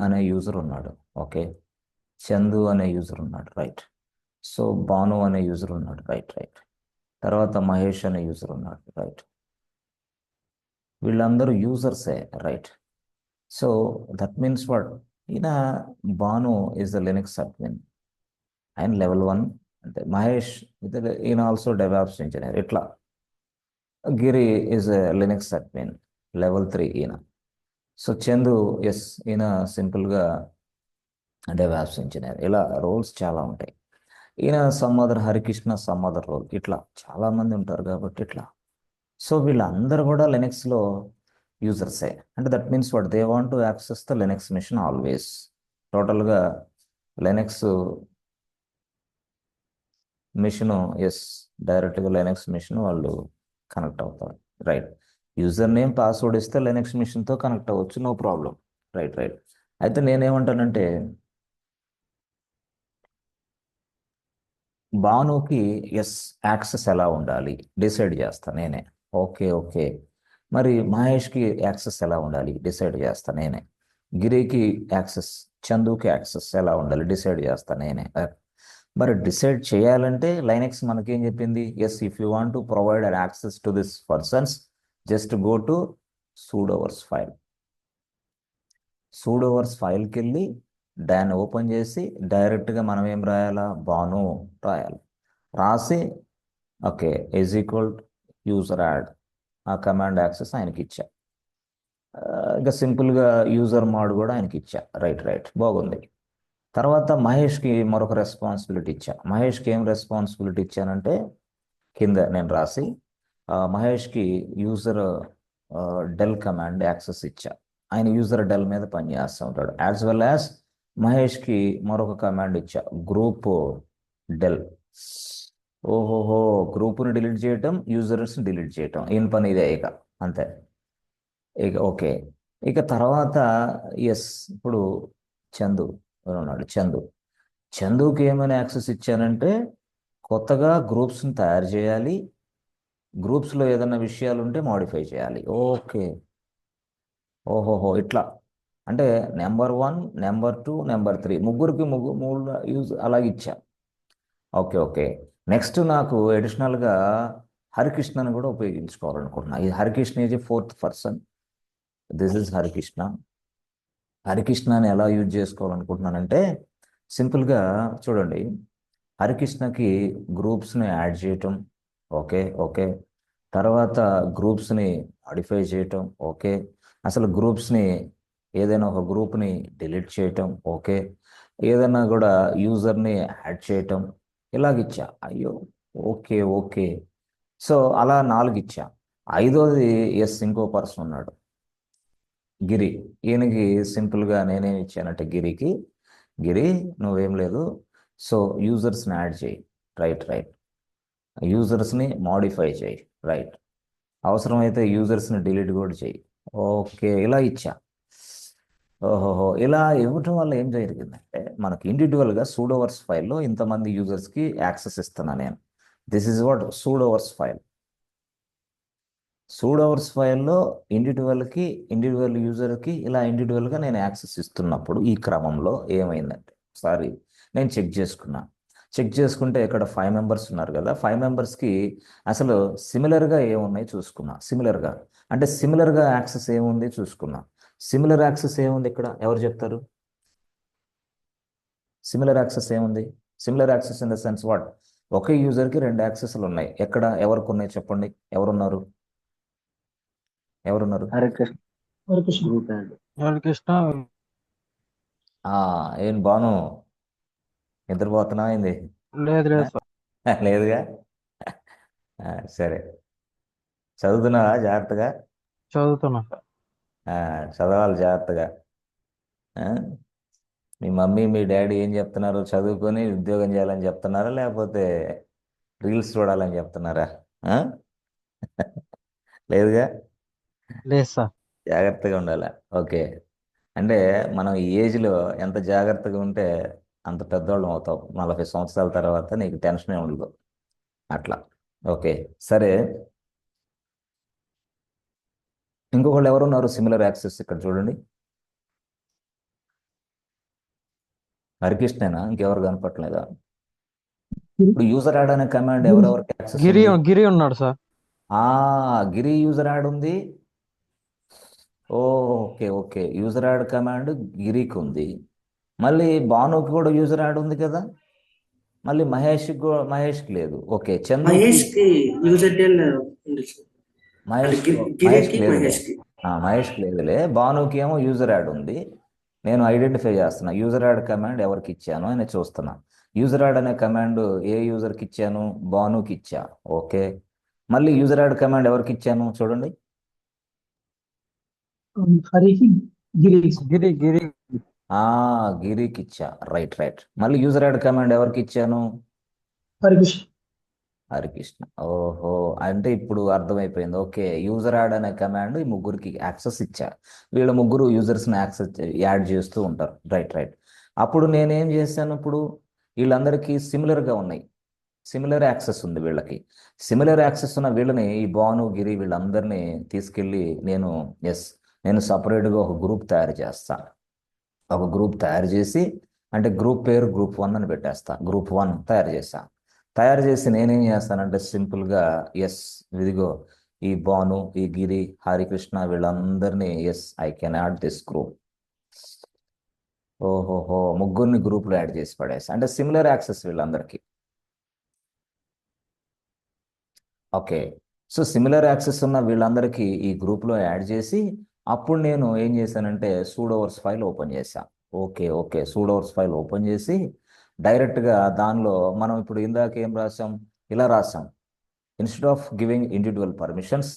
అనే యూజర్ ఉన్నాడు. ఓకే. చందు అనే యూజర్ ఉన్నాడు. రైట్. సో భాను అనే యూజర్ ఉన్నాడు. Right right. తర్వాత మహేష్ అనే యూజర్ ఉన్నాడు. రైట్. వీళ్ళందరూ యూజర్సే. Right. So that means what, ఈయన Bhanu is the Linux admin and level 1. అంటే మహేష్ ఈయన ఆల్సో డెవాప్స్ ఇంజనీర్. ఇట్లా Giri is a Linux admin level 3 ఈయన. సో చందు, ఎస్, ఈయన సింపుల్గా డెవాప్స్ ఇంజనీర్. ఇలా రోల్స్ చాలా ఉంటాయి. ఈయన some other, Harikrishna some other role. ఇట్లా చాలా మంది ఉంటారు కాబట్టి ఇట్లా. సో వీళ్ళందరూ కూడా లినక్స్లో యూజర్సే. అంటే that means what, they want to access the Linux machine always. టోటల్గా లెనక్స్ మిషన్, ఎస్, డైరెక్ట్గా లెనక్స్ మిషన్ వాళ్ళు కనెక్ట్ అవుతారు. రైట్. యూజర్ నేమ్ పాస్వర్డ్ ఇస్తే లెనక్స్ మిషన్తో కనెక్ట్ అవ్వచ్చు, నో ప్రాబ్లం. Right right. అయితే నేనేమంటానంటే భానుకి ఎస్ యాక్సెస్ ఎలా ఉండాలి డిసైడ్ చేస్తా నేనే. Okay okay. మరి మహేష్కి యాక్సెస్ ఎలా ఉండాలి డిసైడ్ చేస్తా నేనే. గిరికి యాక్సెస్, చందుకి యాక్సెస్ ఎలా ఉండాలి డిసైడ్ చేస్తా నేనే. మరి డిసైడ్ చేయాలంటే లైనక్స్ మనకేం చెప్పింది? Yes, if you want to provide an access to this persons, just go to sudoers file. Sudoers ఫైల్కి వెళ్ళి దాన్ని ఓపెన్ చేసి డైరెక్ట్గా మనం ఏం రాయాలా? భాను రాయాలి. రాసి okay is equal user add, ఆ కమాండ్ యాక్సెస్ ఆయనకి ఇచ్చా. ఇంకా సింపుల్గా యూజర్ మోడ్ కూడా ఆయనకి ఇచ్చా. రైట్ రైట్, బాగుంది. తర్వాత మహేష్కి మరొక రెస్పాన్సిబిలిటీ ఇచ్చా. మహేష్కి ఏం రెస్పాన్సిబిలిటీ ఇచ్చానంటే కింద నేను రాసి మహేష్కి యూజర్ డెల్ కమాండ్ యాక్సెస్ ఇచ్చా. ఆయన యూజర్ డెల్ మీద పనిచేస్తూ ఉంటాడు. యాజ్ వెల్ యాజ్ మహేష్కి మరొక కమాండ్ ఇచ్చా, గ్రూప్ డెల్. ఓహోహో, గ్రూప్ని డిలీట్ చేయటం, యూజర్స్ని డిలీట్ చేయటం, ఈయన పని ఇదే ఇక. అంతే. ఇక ఓకే. ఇక తర్వాత ఎస్, ఇప్పుడు చందు ఉన్నాడు. చందుకి ఏమైనా యాక్సెస్ ఇచ్చానంటే కొత్తగా గ్రూప్స్ని తయారు చేయాలి, గ్రూప్స్లో ఏదైనా విషయాలు ఉంటే మాడిఫై చేయాలి. ఓకే. ఓహోహో, ఇట్లా. అంటే నెంబర్ 1, నెంబర్ 2, నెంబర్ 3, ముగ్గురికి మూడు యూజ్ అలాగే ఇచ్చా. Okay okay. నెక్స్ట్ నాకు అడిషనల్గా హరికృష్ణని కూడా ఉపయోగించుకోవాలనుకుంటున్నా. ఈ Harikrishna is 4th person. This is Harikrishna. హరికృష్ణని ఎలా యూజ్ చేసుకోవాలనుకుంటున్నానంటే సింపుల్గా చూడండి, హరికృష్ణకి గ్రూప్స్ని యాడ్ చేయటం. Okay okay. తర్వాత గ్రూప్స్ని మాడిఫై చేయటం. ఓకే. అసలు గ్రూప్స్ని, ఏదైనా ఒక గ్రూప్ని డిలీట్ చేయటం. ఓకే. ఏదైనా కూడా యూజర్ని యాడ్ చేయటం. ఇలాగిచ్చా. అయ్యో, ఓకే ఓకే. సో అలా 4 ఇచ్చా. ఐదోది ఎస్, ఇంకో పర్సన్ ఉన్నాడు, గిరి. ఈయనకి సింపుల్గా నేనేం ఇచ్చానంటే గిరికి, గిరి నువ్వేం లేదు, సో యూజర్స్ని యాడ్ చేయి. Right right. యూజర్స్ని మాడిఫై చేయి. రైట్. అవసరమైతే యూజర్స్ని డిలీట్ కూడా చేయి. ఓకే, ఇలా ఇచ్చా. ఓహోహో, ఇలా ఇవ్వటం వల్ల ఏం జరిగిందంటే మనకి ఇండివిజువల్గా సూడోవర్స్ ఫైల్లో ఇంతమంది యూజర్స్కి యాక్సెస్ ఇస్తున్నా నేను. This is what sudoers file. Sudoers ఫైల్లో ఇండివిజువల్ యూజర్కి ఇలా ఇండివిజువల్గా నేను యాక్సెస్ ఇస్తున్నప్పుడు ఈ క్రమంలో ఏమైందంటే ఒకసారి నేను చెక్ చేసుకుంటే ఇక్కడ 5 మెంబర్స్ ఉన్నారు కదా, 5 మెంబర్స్కి అసలు సిమిలర్గా ఏమున్నాయి చూసుకున్నా. సిమిలర్గా అంటే సిమిలర్గా యాక్సెస్ ఏముంది చూసుకున్నా. సిమిలర్ యాక్సెస్ ఏముంది ఇక్కడ, ఎవరు చెప్తారు? సిమిలర్ యాక్సెస్ ఏముంది? Similar access in the sense what, ఒకే యూజర్కి 2 యాక్సెస్లు ఉన్నాయి. ఎక్కడ ఎవరికి ఉన్నాయి చెప్పండి? ఎవరున్నారు? ఎవరున్నారు? Harikrishna group add. హరికృష్ణ. ఆ, ఏం బాను, నిద్రపోతున్నా ఏంది? లేదు ఆ? లేదు సార్. లేదుగా. సరే, చదువుతున్నావా జాగ్రత్తగా? చదువుతున్నా సార్. ఆ, చదవాలి జాగ్రత్తగా. ఆ? మీ మమ్మీ మీ డాడీ ఏం చెప్తున్నారు? చదువుకొని ఉద్యోగం చేయాలని చెప్తున్నారా, లేకపోతే రీల్స్ చూడాలని చెప్తున్నారా? ఆ? లేదుగా. లేదు సార్. జాగ్రత్తగా ఉండాలి. ఓకే. అంటే మనం ఈ ఏజ్లో ఎంత జాగ్రత్తగా ఉంటే అంత పెద్దవాళ్ళం అవుతాం. 40 సంవత్సరాల తర్వాత నీకు టెన్షనే ఉండదు. అట్లా. ఓకే. సరే, ఇంకొకళ్ళు ఎవరున్నారు సిమిలర్ యాక్సెస్ ఇక్కడ చూడండి. హరికృష్ణేనా, ఇంకెవరు కనపట్లేదా? ఇప్పుడు యూజర్ యాడ్ అనే కమాండ్ గిరి ఎవరెవరికి యాక్సెస్ గిరి ఉంది? గిరి ఉన్నాడు సార్. ఆ గిరి యూజర్ యాడ్ ఉంది. ఓ okay okay, user add command గిరికి ఉంది. మళ్ళీ భానుకి కూడా యూజర్ యాడ్ ఉంది కదా. మళ్ళీ మహేష్కి లేదు. ఓకే, చందుకి. మహేష్ కి యూజర్ డెల్ ఉంది సార్. అంటే మహేష్కి గిరికి లేదులే. మహేష్ కి. మహేష్కి లేదులే. భానుకి ఏమో యూజర్ యాడ్ ఉంది. నేను ఐడెంటిఫై చేస్తున్నా యూజర్ యాడ్ కమాండ్ ఎవరికి ఇచ్చాను అని చూస్తున్నా. యూజర్ యాడ్ అనే కమాండ్ ఏ యూజర్కి ఇచ్చాను? భానుకి ఇచ్చా. ఓకే, మళ్ళీ యూజర్ యాడ్ కమాండ్ ఎవరికి ఇచ్చాను చూడండి. హరికి గిరి గిరి గిరి ఆ గిరికి ఇచ్చా. Right right. మళ్ళీ యూజర్ యాడ్ కమాండ్ ఎవరికి ఇచ్చాను? హరికృష్ణ. హరికృష్ణ. ఓహో, అంటే ఇప్పుడు అర్థమైపోయింది. ఓకే, యూజర్ యాడ్ అనే కమాండ్ ఈ ముగ్గురికి యాక్సెస్ ఇచ్చా. వీళ్ళ ముగ్గురు యూజర్స్ని యాడ్ చేస్తూ ఉంటారు. Right right. అప్పుడు నేనేం చేశాను? ఇప్పుడు వీళ్ళందరికీ సిమిలర్గా ఉన్నాయి. సిమిలర్ యాక్సెస్ ఉంది వీళ్ళకి. సిమిలర్ యాక్సెస్ ఉన్న వీళ్ళని, ఈ భాను గిరి వీళ్ళందరినీ తీసుకెళ్ళి నేను సపరేట్గా ఒక గ్రూప్ తయారు చేస్తా. ఒక గ్రూప్ తయారు చేసి, అంటే గ్రూప్ పేరు గ్రూప్ 1 అని పెట్టేస్తా. గ్రూప్ 1 తయారు చేస్తా. తయారు చేసి నేనేం చేస్తానంటే సింపుల్గా ఇదిగో ఈ భాను, ఈ గిరి, హరికృష్ణ వీళ్ళందరినీ I can add this group. ఓహోహో, ముగ్గురిని గ్రూప్లో యాడ్ చేసి పడేస్తా. అంటే సిమిలర్ యాక్సెస్ వీళ్ళందరికీ. ఓకే, సో సిమిలర్ యాక్సెస్ ఉన్న వీళ్ళందరికీ ఈ గ్రూప్లో యాడ్ చేసి, అప్పుడు నేను ఏం చేశానంటే సూడోవర్స్ ఫైల్ ఓపెన్ చేశా. ఓకే ఓకే, సూడోవర్స్ ఫైల్ ఓపెన్ చేసి డైరెక్ట్గా దానిలో మనం ఇప్పుడు ఇందాక ఏం రాసాం? ఇలా రాసాం. Instead of giving individual permissions,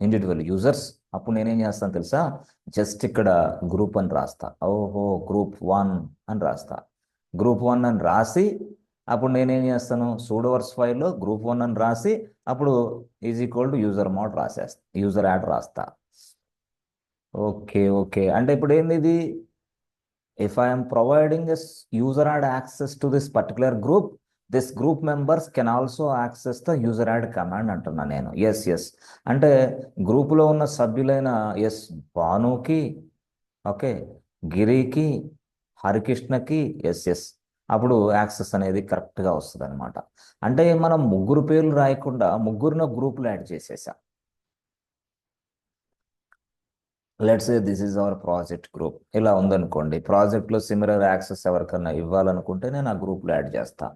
individual users, అప్పుడు నేనేం చేస్తాను తెలుసా? జస్ట్ ఇక్కడ గ్రూప్ అని రాస్తా. ఓహో, గ్రూప్ 1 అని రాస్తా. గ్రూప్ 1 అని రాసి అప్పుడు నేనేం చేస్తాను? సూడోవర్స్ ఫైల్లో గ్రూప్ 1 అని రాసి అప్పుడు యూజర్ మోడ్ రాసేస్తా, యూజర్ యాడ్ రాస్తా. ఓకే ఓకే, అంటే ఇప్పుడు ఏంది ఇది? If I'm providing user add access to this particular group, this group members can also access the user add command అంటున్నా నేను. ఎస్, అంటే గ్రూపులో ఉన్న సభ్యులైన భానుకి, ఓకే, గిరికి, హరికృష్ణకి అప్పుడు యాక్సెస్ అనేది కరెక్ట్గా వస్తుంది అనమాట. అంటే మనం ముగ్గురు పేర్లు రాయకుండా ముగ్గురిని గ్రూపులో యాడ్ చేసేసా. Let's say this is our project group. ఇలా ఉందనుకోండి, ప్రాజెక్ట్లో సిమిలర్ యాక్సెస్ ఎవరికన్నా ఇవ్వాలనుకుంటే నేను ఆ గ్రూప్లో యాడ్ చేస్తా.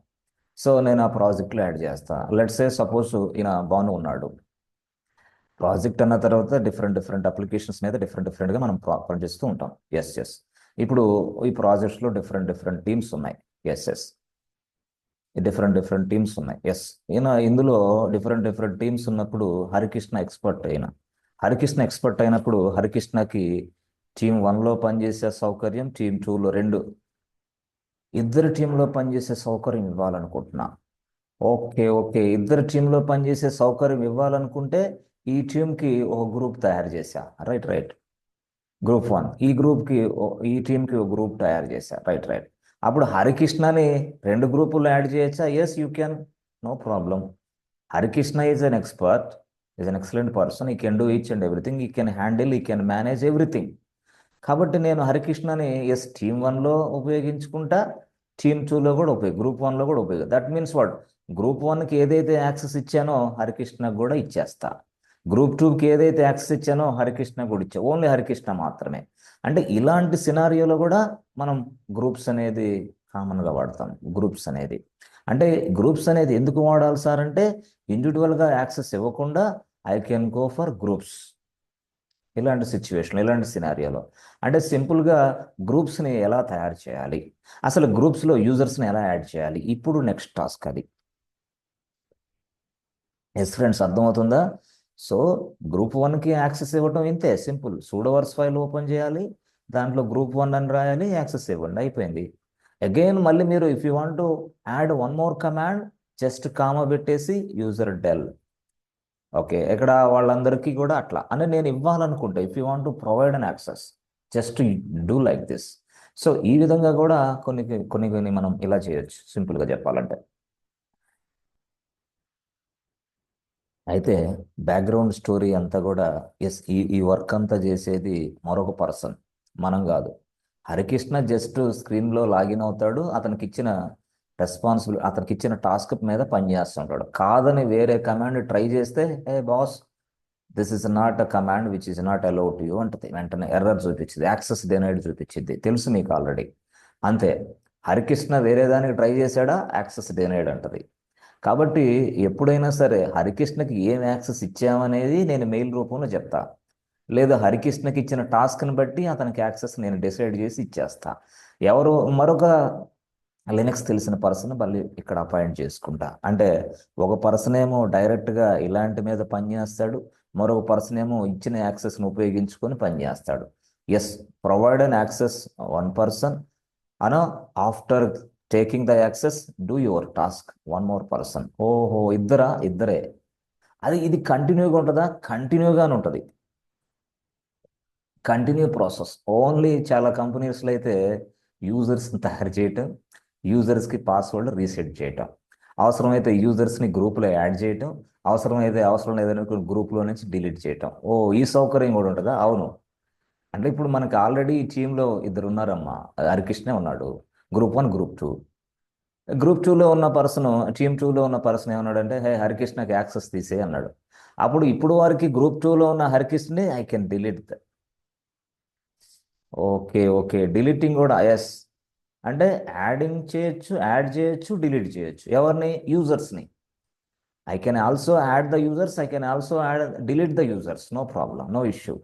సో నేను ఆ ప్రాజెక్ట్లో యాడ్ చేస్తా. లెట్స్ సే సపోజ్ ఈయన భాను ఉన్నాడు. ప్రాజెక్ట్ అన్న తర్వాత డిఫరెంట్ డిఫరెంట్ అప్లికేషన్స్ మీద డిఫరెంట్గా మనం పనిచేస్తూ ఉంటాం. ఇప్పుడు ఈ ప్రాజెక్ట్స్లో డిఫరెంట్ డిఫరెంట్ టీమ్స్ ఉన్నాయి. డిఫరెంట్ డిఫరెంట్ టీమ్స్ ఉన్నాయి. ఇందులో డిఫరెంట్ డిఫరెంట్ టీమ్స్ ఉన్నప్పుడు హరికృష్ణ ఎక్స్పర్ట్ అయినప్పుడు హరికృష్ణకి టీం 1లో పనిచేసే సౌకర్యం, టీం 2లో ఇద్దరు టీంలో పనిచేసే సౌకర్యం ఇవ్వాలనుకుంటున్నా. ఓకే ఓకే, ఇద్దరు టీంలో పనిచేసే సౌకర్యం ఇవ్వాలనుకుంటే ఈ టీంకి ఒక గ్రూప్ తయారు చేశా. రైట్. గ్రూప్ 1 ఈ టీంకి ఒక గ్రూప్ తయారు చేశా. రైట్. అప్పుడు హరికృష్ణని 2 గ్రూపుల్లో యాడ్ చేయొచ్చా? You can, no problem. Harikrishna is an expert, is an excellent person. He can do each and everything, he can handle, he can manage everything. కాబట్టి నేను హరికృష్ణని టీమ్ 1లో ఉపయోగించుకుంటా, టీమ్ 2లో కూడా గ్రూప్ 1లో కూడా దట్ మీన్స్ వాట్? గ్రూప్ 1కి ఏదైతే access ఇచ్చానో హరికృష్ణకు కూడా ఇచ్చేస్తా. Group 2కి ఏదైతే యాక్సెస్ ఇచ్చానో హరికృష్ణ కూడా ఇచ్చా. ఓన్లీ హరికృష్ణ మాత్రమే. అంటే ఇలాంటి సినారియోలో కూడా మనం గ్రూప్స్ అనేది కామన్గా వాడతాం. గ్రూప్స్ అనేది ఎందుకు వాడాలి సార్ అంటే, ఇండివిజువల్గా యాక్సెస్ ఇవ్వకుండా I can go for groups. ఇలాంటి సిచ్యువేషన్, ఇలాంటి సినారియోలో అంటే సింపుల్గా గ్రూప్స్ని ఎలా తయారు చేయాలి, అసలు గ్రూప్స్లో యూజర్స్ని ఎలా యాడ్ చేయాలి, ఇప్పుడు నెక్స్ట్ టాస్క్ అది. ఫ్రెండ్స్, అర్థమవుతుందా? సో గ్రూప్ 1కి యాక్సెస్ ఇవ్వటం ఇంతే సింపుల్. సూడోవర్స్ ఫైల్ ఓపెన్ చేయాలి, దాంట్లో గ్రూప్ 1 అని రాయాలి, యాక్సెస్ ఇవ్వండి, అయిపోయింది. అగైన్ మళ్ళీ మీరు if you want to add one more command, just comma పెట్టేసి యూజర్ డెల్. ఓకే, ఇక్కడ వాళ్ళందరికీ కూడా అట్లా అని నేను ఇవ్వాలనుకుంటే, if you want to provide an access, just do like this. So ఈ విధంగా కూడా కొన్ని మనం ఇలా చేయొచ్చు, సింపుల్గా చెప్పాలంటే. అయితే బ్యాక్గ్రౌండ్ స్టోరీ అంతా కూడా ఈ వర్క్ అంతా చేసేది మరొక పర్సన్, మనం కాదు. హరికృష్ణ జస్ట్ స్క్రీన్లో లాగిన్ అవుతాడు, అతనికి ఇచ్చిన రెస్పాన్సిబిలిటీ, అతనికి ఇచ్చిన టాస్క్ మీద పనిచేస్తుంటాడు. కాదని వేరే కమాండ్ ట్రై చేస్తే, ఏ boss, this is not a command which is not allowed to you అంటది. వెంటనే ఎర్రర్ చూపించింది, యాక్సెస్ డినైడ్ చూపించింది. తెలుసు మీకు ఆల్రెడీ. అంతే, హరికృష్ణ వేరే దానికి ట్రై చేశాడా, యాక్సెస్ డినైడ్ అంటది. కాబట్టి ఎప్పుడైనా సరే హరికృష్ణకి ఏం యాక్సెస్ ఇచ్చామనేది నేను మెయిల్ రూపంలో చెప్తా, లేదా హరికృష్ణకి ఇచ్చిన టాస్క్ని బట్టి అతనికి యాక్సెస్ నేను డిసైడ్ చేసి ఇచ్చేస్తా. ఎవరు మరొక లినక్స్ తెలిసిన పర్సన్ మళ్ళీ ఇక్కడ అపాయింట్ చేసుకుంటా. అంటే ఒక పర్సన్ ఏమో డైరెక్ట్గా ఇలాంటి మీద పనిచేస్తాడు, మరొక పర్సన్ ఏమో ఇచ్చిన యాక్సెస్ని ఉపయోగించుకొని పనిచేస్తాడు. Yes, provide an access one person, and after taking the access do your task one more person. ఓహో, ఇద్దరే. ఇది కంటిన్యూగా ఉంటుందా? కంటిన్యూగానే ఉంటుంది, కంటిన్యూ ప్రాసెస్. ఓన్లీ చాలా కంపెనీస్లో అయితే యూజర్స్ని తయారు చేయటం, యూజర్స్కి పాస్వర్డ్ రీసెట్ చేయటం, అవసరమైతే యూజర్స్ని గ్రూప్లో యాడ్ చేయటం, అవసరం లేదని గ్రూప్లో నుంచి డిలీట్ చేయటం. ఓ, ఈ సౌకర్యం కూడా ఉంటుందా? అవును. అంటే ఇప్పుడు మనకి ఆల్రెడీ టీంలో ఇద్దరు ఉన్నారమ్మా. హరికృష్ణే ఉన్నాడు, గ్రూప్ 1, గ్రూప్ 2. గ్రూప్ 2లో ఉన్న పర్సన్, టీమ్ 2లో ఉన్న పర్సన్ ఏమన్నాడంటే, హే హరికృష్ణకి యాక్సెస్ తీసే అన్నాడు. ఇప్పుడు వారికి గ్రూప్ 2లో ఉన్న హరికృష్ణని I can delete. Okay, deleting కూడా ఎస్. అంటే యాడ్ చేయొచ్చు, డిలీట్ చేయొచ్చు. ఎవరిని? యూజర్స్ని. I can also add the users, I can also delete the users, no problem, no issue.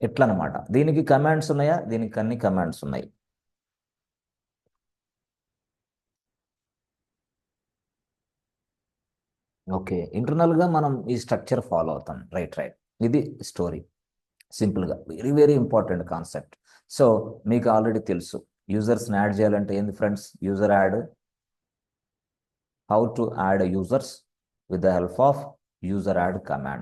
ఎట్లా అనమాట. దీనికి కమాండ్స్ ఉన్నాయా? దీనికి అన్ని కమాండ్స్ ఉన్నాయి. ఓకే, ఇంటర్నల్గా మనం ఈ స్ట్రక్చర్ ఫాలో అవుతాం. రైట్. ఇది స్టోరీ. సింపుల్గా, very very important concept. So మీకు ఆల్రెడీ తెలుసు, యూజర్స్ని యాడ్ చేయాలంటే ఏంది friends? User add. How to add users with the help of user add command.